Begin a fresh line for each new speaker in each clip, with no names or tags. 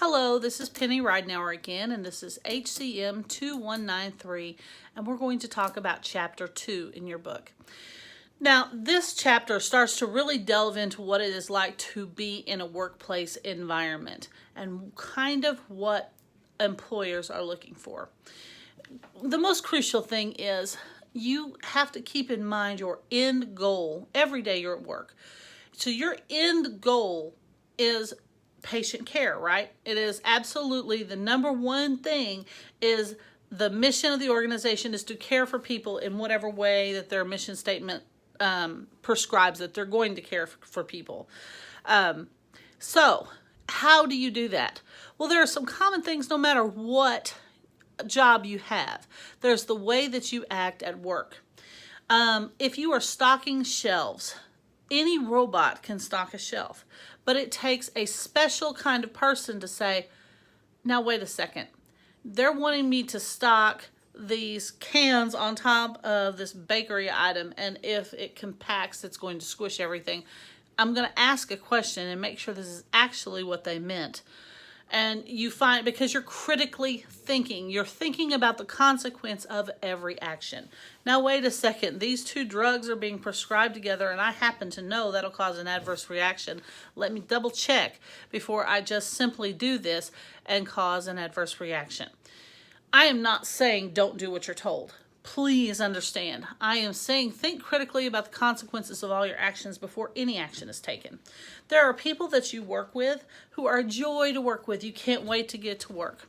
Hello, this is Penny Ridenauer again, and this is HCM 2193, and we're going to talk about Chapter 2 in your book. Now, this chapter starts to really delve into what it is like to be in a workplace environment and kind of what employers are looking for. The most crucial thing is you have to keep in mind your end goal every day you're at work. So your end goal is patient care, right? It is absolutely the number one thing. Is the mission of the organization is to care for people in whatever way that their mission statement prescribes that they're going to care for people. So how do you do that? Well, there are some common things no matter what job you have. There's the way that you act at work. If you are stocking shelves, any robot can stock a shelf, but it takes a special kind of person to say, now wait a second, they're wanting me to stock these cans on top of this bakery item, and if it compacts, it's going to squish everything. I'm going to ask a question and make sure this is actually what they meant. And you find, because you're critically thinking, you're thinking about the consequence of every action. Now, wait a second, these two drugs are being prescribed together, and I happen to know that'll cause an adverse reaction. Let me double check before I just simply do this and cause an adverse reaction. I am not saying don't do what you're told. Please understand. I am saying think critically about the consequences of all your actions before any action is taken. There are people that you work with who are a joy to work with. You can't wait to get to work.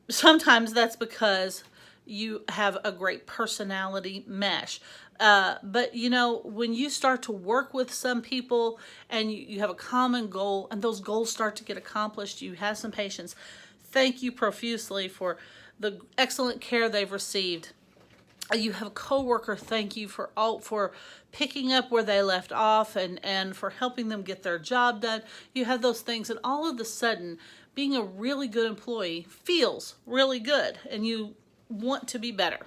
Sometimes that's because you have a great personality mesh. But you know, when you start to work with some people and you have a common goal and those goals start to get accomplished, you have some patience. Thank you profusely for the excellent care they've received. You have a coworker, thank you for picking up where they left off and for helping them get their job done. You have those things, and all of a sudden, being a really good employee feels really good, and you want to be better.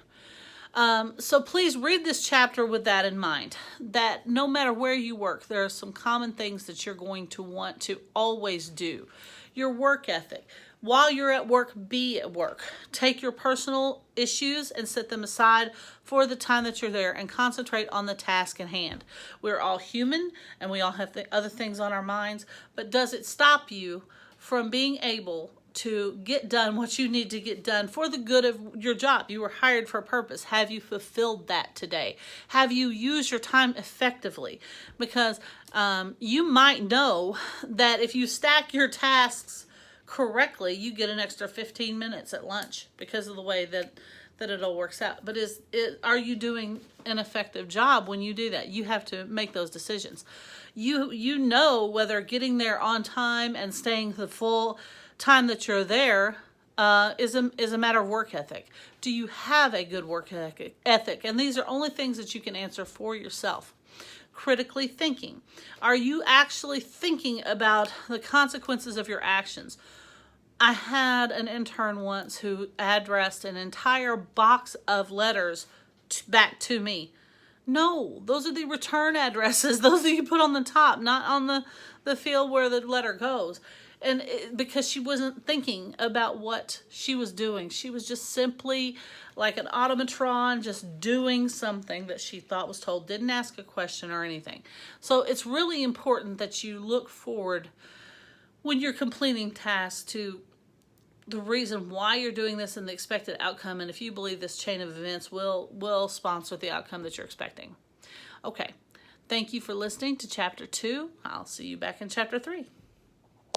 So please read this chapter with that in mind, that no matter where you work, there are some common things that you're going to want to always do. Your work ethic. While you're at work, be at work. Take your personal issues and set them aside for the time that you're there and concentrate on the task in hand. We're all human and we all have other things on our minds, but does it stop you from being able to get done what you need to get done for the good of your job? You were hired for a purpose. Have you fulfilled that today? Have you used your time effectively? Because you might know that if you stack your tasks correctly, you get an extra 15 minutes at lunch because of the way that it all works out. But are you doing an effective job when you do that? You have to make those decisions. You know whether getting there on time and staying the full time that you're there is a matter of work ethic. Do you have a good work ethic? And these are only things that you can answer for yourself. Critically thinking. Are you actually thinking about the consequences of your actions? I had an intern once who addressed an entire box of letters back to me. No, those are the return addresses. Those that you put on the top, not on the field where the letter goes. And because she wasn't thinking about what she was doing. She was just simply like an automatron, just doing something that she thought was told, didn't ask a question or anything. So it's really important that you look forward when you're completing tasks to the reason why you're doing this and the expected outcome. And if you believe this chain of events will sponsor the outcome that you're expecting. Okay. Thank you for listening to Chapter 2. I'll see you back in Chapter 3.